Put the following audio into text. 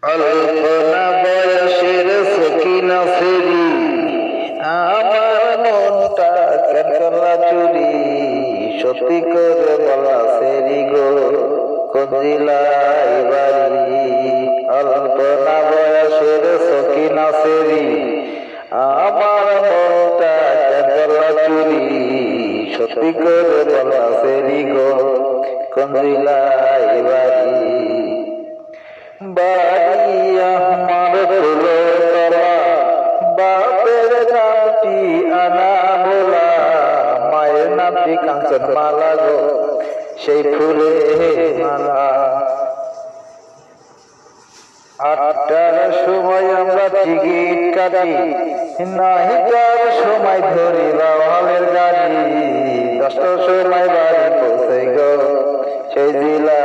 অল্পনা বয়সের সখিনা সেরি আমার মনটা কেন করলা চুরি, সত্যি করে বলা সেরি গো কোন জেলায় বাড়ি। অল্পনা বয়সের সখিনা সেরি আমার মনটা কেন করলা চুরি, সত্যি করে বলা সেরি গো কোন জেলায় বাড়ি। বাড়ি আমার ফুলতলা, বাপের নামটি আনা ভোলা, মায়ের নামটি কাঞ্চন মালা গো সেই ফুলে মালা। 8টার সময় আমরা টিকিট কাটি, নাহিকার সময় ধরি রাওয়ালের গাড়ি, 10টার সময় বাড়ি পৌঁছে গো সেই জেলা